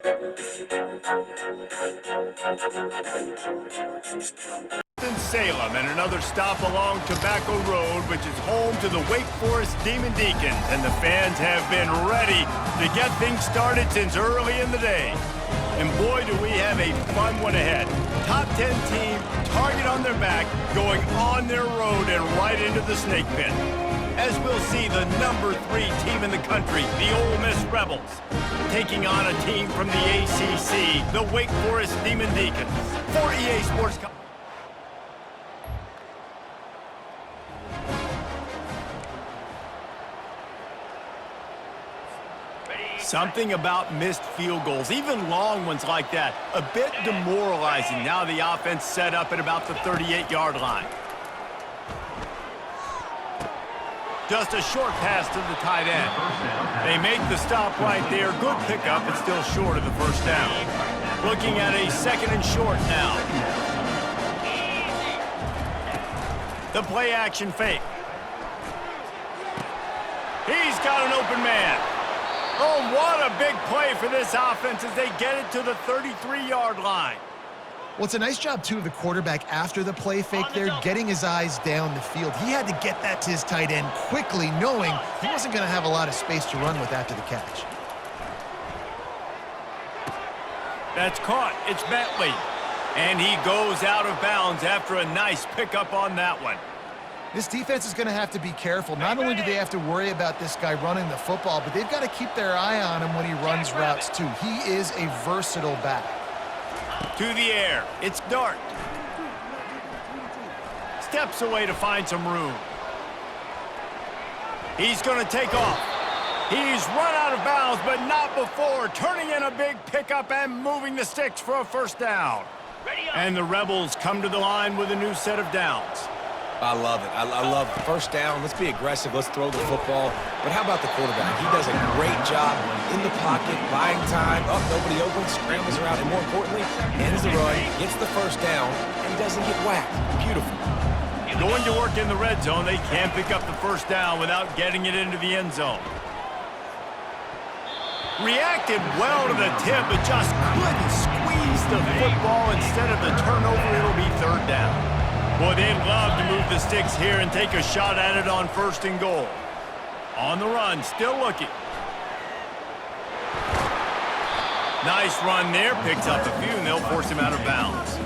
In Salem and another stop along Tobacco Road, which is home to the Wake Forest Demon Deacons, and the fans have been ready to get things started since early in the day. And boy, do we have a fun one ahead. Top 10 team, target on their back, going on their road and right into the snake pit. As we'll see the number 3 team in the country, the Ole Miss Rebels, taking on a team from the ACC, the Wake Forest Demon Deacons. For EA Sports. Something about missed field goals, even long ones like that, a bit demoralizing. Now the offense set up at about the 38-yard line. Just a short pass to the tight end. They make the stop right there. Good pickup, but still short of the first down. Looking at a 2nd and short now. The play action fake. He's got an open man. Oh, what a big play for this offense as they get it to the 33-yard line. Well, it's a nice job, too, of the quarterback after the play fake there, getting his eyes down the field. He had to get that to his tight end quickly, knowing he wasn't going to have a lot of space to run with after the catch. That's caught. It's Bentley. And he goes out of bounds after a nice pickup on that one. This defense is going to have to be careful. Not only do they have to worry about this guy running the football, but they've got to keep their eye on him when he runs routes, too. He is a versatile back. To the air. It's Dart. Steps away to find some room. He's going to take off. He's run out of bounds, but not before turning in a big pickup and moving the sticks for a first down. And the Rebels come to the line with a new set of downs. I love it. I love first down. Let's be aggressive. Let's throw the football. But how about the quarterback? He does a great job in the pocket, buying time. Up, nobody open, scrambles around, and more importantly, ends the run, gets the first down, and doesn't get whacked. Beautiful. Going to work in the red zone. They can't pick up the first down without getting it into the end zone. Reacted well to the tip, but just couldn't squeeze the football. Instead of the turnover, it'll be 3rd down. Boy, they'd love to move the sticks here and take a shot at it on 1st and goal. On the run, still looking. Nice run there, picks up a few, and they'll force him out of bounds.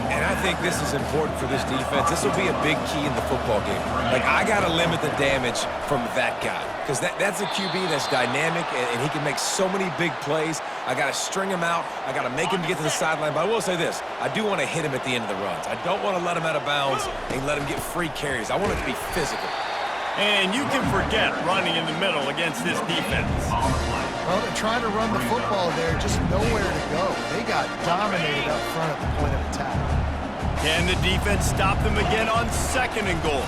And I think this is important for this defense. This will be a big key in the football game. Like, I got to limit the damage from that guy. Because that's a QB that's dynamic, and he can make so many big plays. I got to string him out. I got to make him get to the sideline. But I will say this. I do want to hit him at the end of the runs. I don't want to let him out of bounds and let him get free carries. I want it to be physical. And you can forget running in the middle against this defense. Well, they're trying to run the football there, just nowhere to go. They got dominated up front at the point of attack. Can the defense stop them again on 2nd and goal?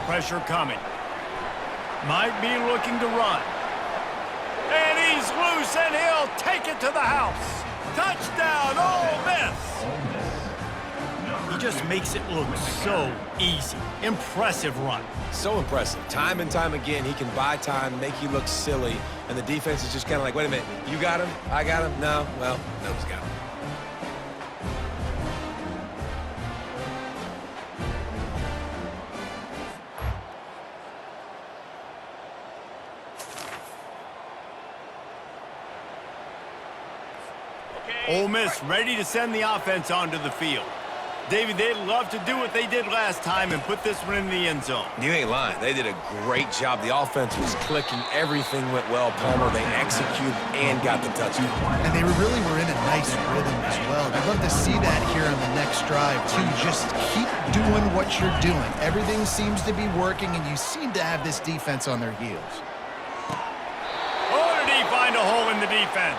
Pressure coming. Might be looking to run. And he's loose, and he'll take it to the house. Touchdown, Ole Miss! He just makes it look so easy. Impressive run. So impressive. Time and time again, he can buy time, make you look silly, and the defense is just kind of like, wait a minute, you got him? I got him? No? Well, nobody's got him. Ole Miss ready to send the offense onto the field. David, they'd love to do what they did last time and put this one in the end zone. You ain't lying. They did a great job. The offense was clicking. Everything went well. Palmer, they executed and got the touchdown. And they really were in a nice rhythm as well. I'd love to see that here on the next drive, too. Just keep doing what you're doing. Everything seems to be working, and you seem to have this defense on their heels. Oh, did he find a hole in the defense?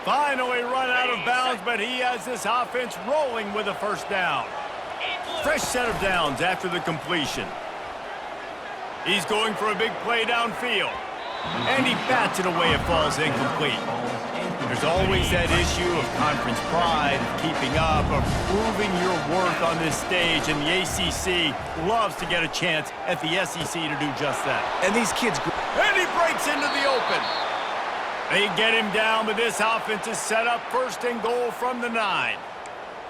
Finally run out of bounds, but he has this offense rolling with a first down. Fresh set of downs after the completion. He's going for a big play downfield. And he bats it away. It falls incomplete. There's always that issue of conference pride, of keeping up, of proving your worth on this stage, and the ACC loves to get a chance at the SEC to do just that. And these kids... And he breaks into the open. They get him down, but this offense is set up 1st and goal from the 9.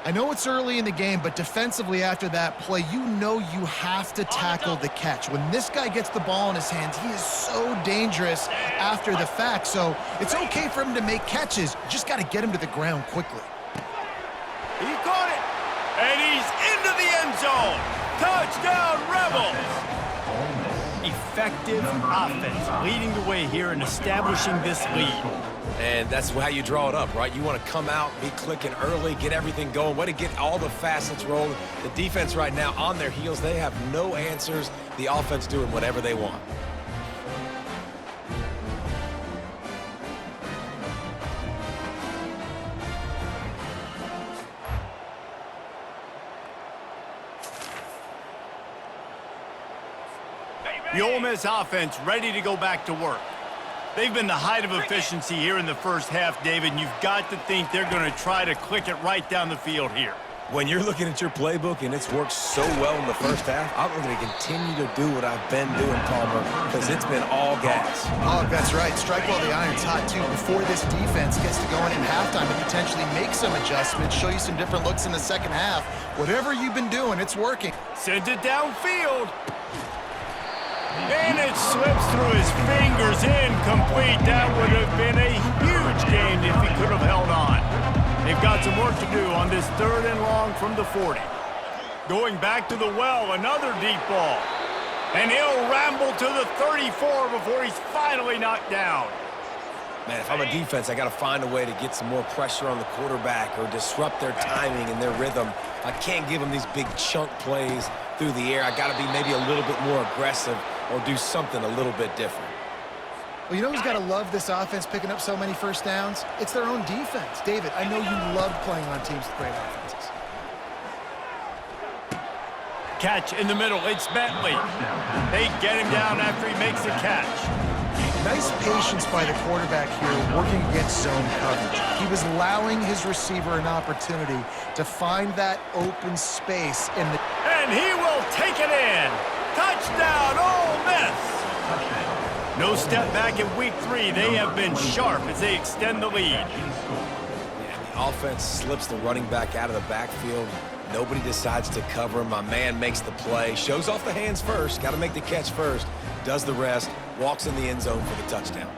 I know it's early in the game, but defensively after that play, you know you have to tackle the catch. When this guy gets the ball in his hands, he is so dangerous after the fact. So it's okay for him to make catches. You just got to get him to the ground quickly. He caught it, and he's into the end zone. Touchdown, Rebels! Effective offense leading the way here and establishing this lead. And that's how you draw it up, right? You want to come out, be clicking early, get everything going, way to get all the facets rolling. The defense right now on their heels, they have no answers. The offense doing whatever they want. The Ole Miss offense ready to go back to work. They've been the height of efficiency here in the first half, David, and you've got to think they're going to try to click it right down the field here. When you're looking at your playbook and it's worked so well in the first half, I'm going to continue to do what I've been doing, Palmer, because it's been all gas. Oh, that's right. Strike while the iron's hot, too, before this defense gets to go in at halftime and potentially make some adjustments, show you some different looks in the second half. Whatever you've been doing, it's working. Sends it downfield. And it slips through his fingers, incomplete. That would have been a huge gain if he could have held on. They've got some work to do on this 3rd and long from the 40. Going back to the well, another deep ball. And he'll ramble to the 34 before he's finally knocked down. Man, if I'm a defense, I got to find a way to get some more pressure on the quarterback or disrupt their timing and their rhythm. I can't give them these big chunk plays through the air. I got to be maybe a little bit more aggressive or do something a little bit different. Well, you know who's got to love this offense picking up so many first downs? It's their own defense. David, I know you loved playing on teams with great offenses. Catch in the middle. It's Bentley. They get him down after he makes the catch. Nice patience by the quarterback here working against zone coverage. He was allowing his receiver an opportunity to find that open space in the... And he will take it in. Touchdown, Ole Miss. No step back in week 3. They have been sharp as they extend the lead. Yeah, the offense slips the running back out of the backfield. Nobody decides to cover him. My man makes the play. Shows off the hands first. Got to make the catch first. Does the rest. Walks in the end zone for the touchdown.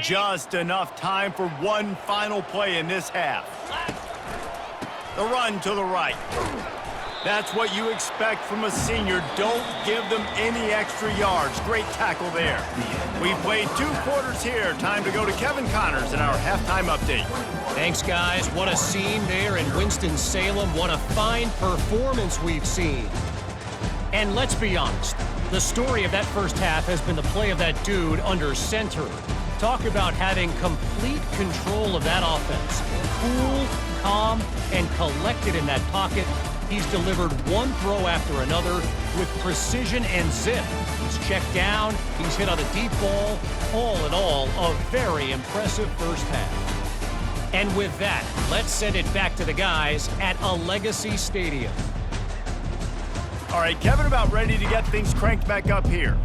Just enough time for one final play in this half. The run to the right. That's what you expect from a senior. Don't give them any extra yards. Great tackle there. We've played 2 quarters here. Time to go to Kevin Connors in our halftime update. Thanks, guys. What a scene there in Winston-Salem. What a fine performance we've seen. And let's be honest, the story of that first half has been the play of that dude under center. Talk about having complete control of that offense. Cool, calm, and collected in that pocket. He's delivered one throw after another with precision and zip. He's checked down. He's hit on a deep ball. All in all, a very impressive first half. And with that, let's send it back to the guys at Allegacy Stadium. All right, Kevin, about ready to get things cranked back up here.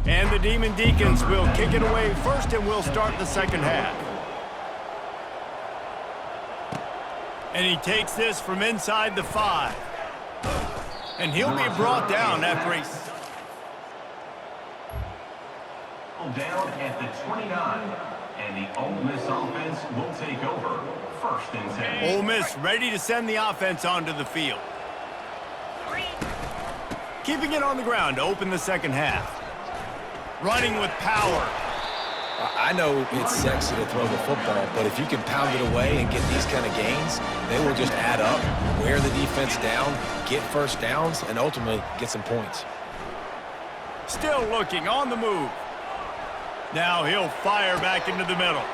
And the Demon Deacons will kick it away first, and we'll start the second half. And he takes this from inside the 5. And he'll be brought down after he's... Down at the 29. And the Ole Miss offense will take over 1st and 10. Ole Miss ready to send the offense onto the field. Keeping it on the ground to open the second half. Running with power. I know it's sexy to throw the football, but if you can pound it away and get these kind of gains, they will just add up, wear the defense down, get first downs, and ultimately get some points. Still looking on the move. Now he'll fire back into the middle.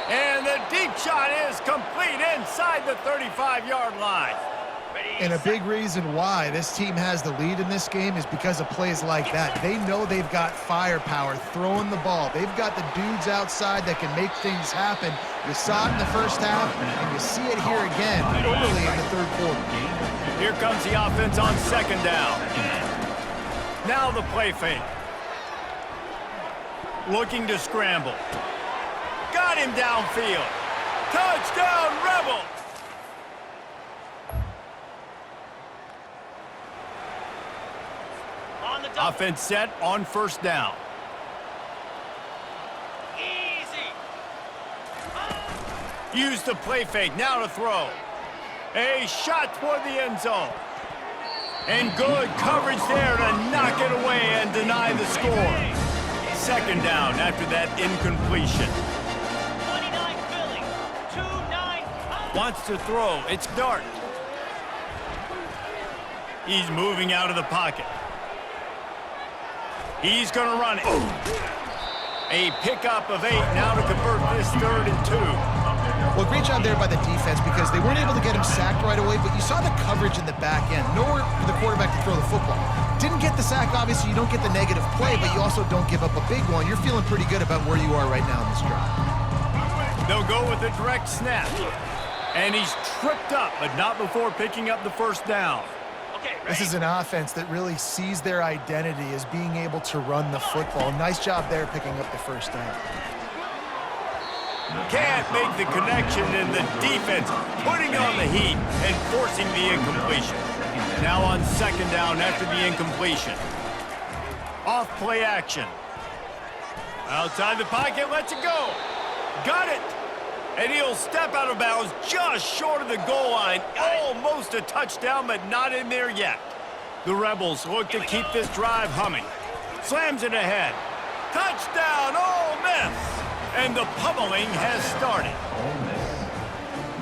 And the deep shot is complete inside the 35-yard line. And a big reason why this team has the lead in this game is because of plays like that. They know they've got firepower throwing the ball. They've got the dudes outside that can make things happen. You saw it in the first half, and you see it here again early in the third quarter. Here comes the offense on second down. Now the play fake. Looking to scramble. Got him downfield. Touchdown, Rebels! Offense set on first down. Easy. Use the play fake, now to throw. A shot toward the end zone. And good coverage there to knock it away and deny the score. Second down after that incompletion. 29 Philly. 2-9. Wants to throw, it's Dart. He's moving out of the pocket. He's going to run it. A pickup of 8 now to convert this 3rd and 2. Well, great job there by the defense because they weren't able to get him sacked right away, but you saw the coverage in the back end. Nowhere for the quarterback to throw the football. Didn't get the sack, obviously. You don't get the negative play, but you also don't give up a big one. You're feeling pretty good about where you are right now in this drive. They'll go with a direct snap. And he's tripped up, but not before picking up the first down. This is an offense that really sees their identity as being able to run the football. Nice job there picking up the first down. Can't make the connection, and the defense putting on the heat and forcing the incompletion. Now on second down after the incompletion. Off play action. Outside the pocket, lets it go. Got it. And he'll step out of bounds just short of the goal line. Almost a touchdown, but not in there yet. The Rebels look to keep this drive humming. Slams it ahead. Touchdown, Ole Miss! And the pummeling has started.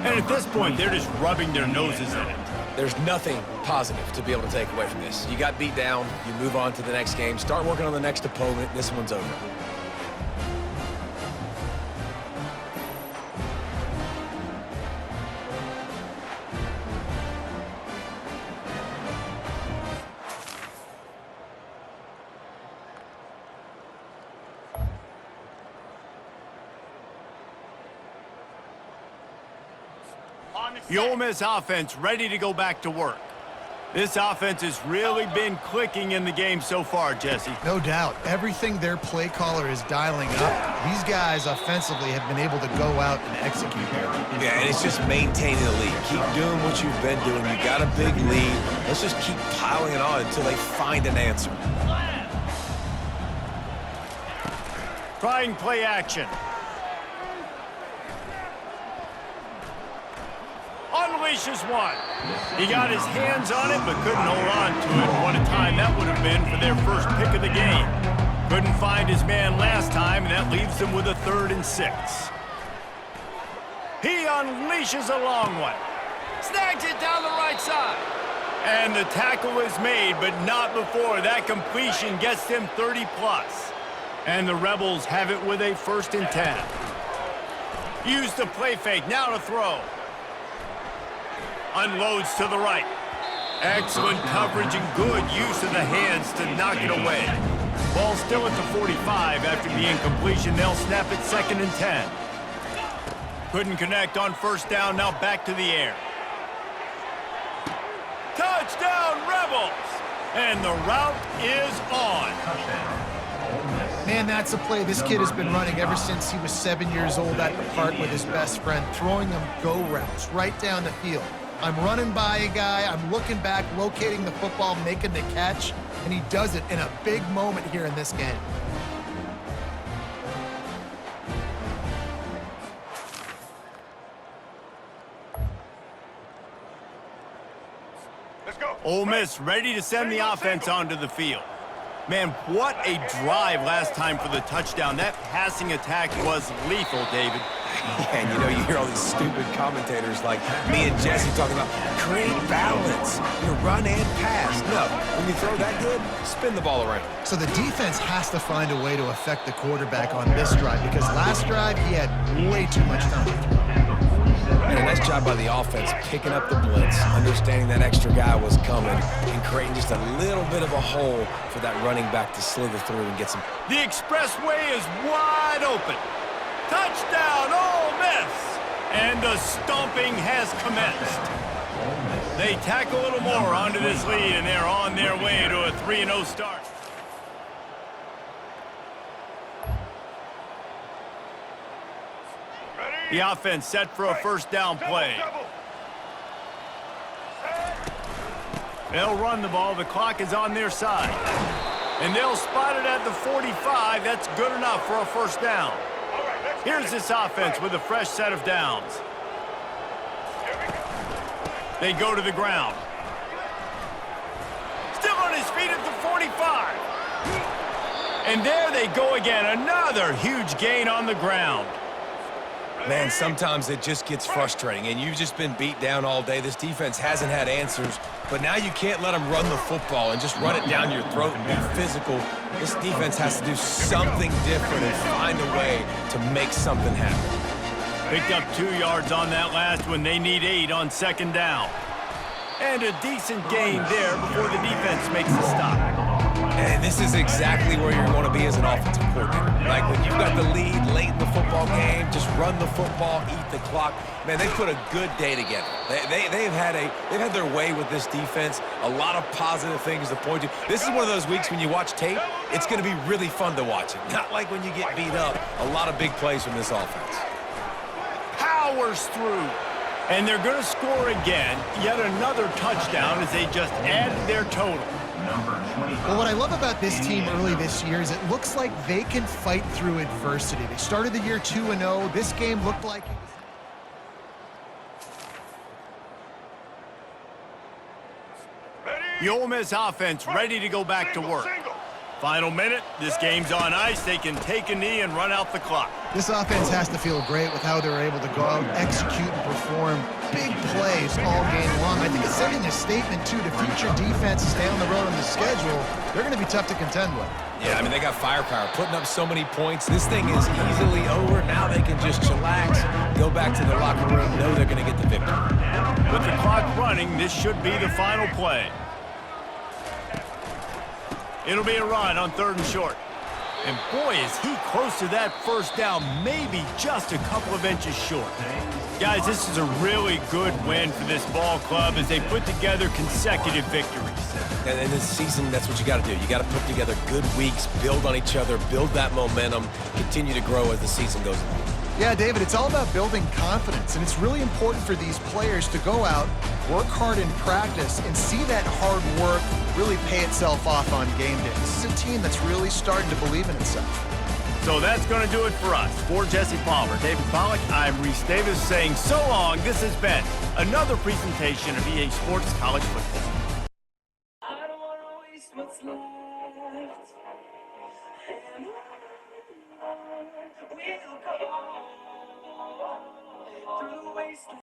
And at this point, they're just rubbing their noses in it. There's nothing positive to be able to take away from this. You got beat down, you move on to the next game, start working on the next opponent, this one's over. The Ole Miss offense ready to go back to work. This offense has really been clicking in the game so far, Jesse. No doubt. Everything their play caller is dialing up, these guys offensively have been able to go out and execute there. Yeah, and it's just maintaining the lead. Keep doing what you've been doing. You got a big lead. Let's just keep piling it on until they find an answer. Trying play action. Unleashes one. He got his hands on it, but couldn't hold on to it. What a time that would have been for their first pick of the game. Couldn't find his man last time, and that leaves them with a 3rd and 6. He unleashes a long one. Snags it down the right side. And the tackle is made, but not before that completion gets them 30+. And the Rebels have it with a 1st and 10. Use the play fake, now to throw. Unloads to the right. Excellent coverage and good use of the hands to knock it away. Ball still at the 45 after the incompletion. They'll snap it 2nd and 10. Couldn't connect on first down, now back to the air. Touchdown, Rebels! And the route is on. Man, that's a play this kid has been running ever since he was 7 years old at the park with his best friend, throwing them go routes right down the field. I'm running by a guy, I'm looking back, locating the football, making the catch, and he does it in a big moment here in this game. Let's go. Ole Miss ready to send the offense onto the field. Man, what a drive last time for the touchdown. That passing attack was lethal, David. And you know, you hear all these stupid commentators like me and Jesse talking about create balance, run and pass. No, when you throw that good, spin the ball around. So the defense has to find a way to affect the quarterback on this drive because last drive he had way too much time to throw. And a nice job by the offense picking up the blitz, understanding that extra guy was coming, and creating just a little bit of a hole for that running back to slither through and get some. The expressway is wide open. Touchdown, Ole Miss! And the stomping has commenced. They tack a little more onto this lead, and they're on their way to a 3-0 start. The offense set for a first down play. They'll run the ball. The clock is on their side. And they'll spot it at the 45. That's good enough for a first down. Here's this offense with a fresh set of downs. They go to the ground. Still on his feet at the 45. And there they go again. Another huge gain on the ground. Man, sometimes it just gets frustrating, and you've just been beat down all day. This defense hasn't had answers, but now you can't let them run the football and just run it down your throat and be physical. This defense has to do something different and find a way to make something happen. Picked up 2 yards on that last one. They need 8 on second down. And a decent gain there before the defense makes a stop. And this is exactly where you want to be as an offensive coordinator. Like when you've got the lead late in the football game, just run the football, eat the clock. Man, they put a good day together. They've had their way with this defense. A lot of positive things to point to. This is one of those weeks when you watch tape, it's going to be really fun to watch it. Not like when you get beat up. A lot of big plays from this offense. Powers through. And they're going to score again. Yet another touchdown as they just added their total. Well, what I love about this team early this year is it looks like they can fight through adversity. They started the year 2-0. This game looked like it was... The Ole Miss offense ready to go back to work. Final minute. This game's on ice. They can take a knee and run out the clock. This offense has to feel great with how they're able to go out, execute, and perform big plays all game long. I think it's sending a statement, too, to future defenses down the road on the schedule. They're going to be tough to contend with. Yeah, I mean, they got firepower, putting up so many points. This thing is easily over. Now they can just chillax, go back to the locker room, know they're going to get the victory. With the clock running, this should be the final play. It'll be a run on 3rd and short. And boy, is he close to that first down, maybe just a couple of inches short. Guys, this is a really good win for this ball club as they put together consecutive victories. And in this season, that's what you got to do. You got to put together good weeks, build on each other, build that momentum, continue to grow as the season goes along. Yeah, David, it's all about building confidence, and it's really important for these players to go out, work hard in practice, and see that hard work really pay itself off on game day. This is a team that's really starting to believe in itself. So that's going to do it for us. For Jesse Palmer, David Pollack, I'm Reese Davis saying so long. This has been another presentation of EA Sports College Football. I don't want to waste what's left. We'll go through the wasteland.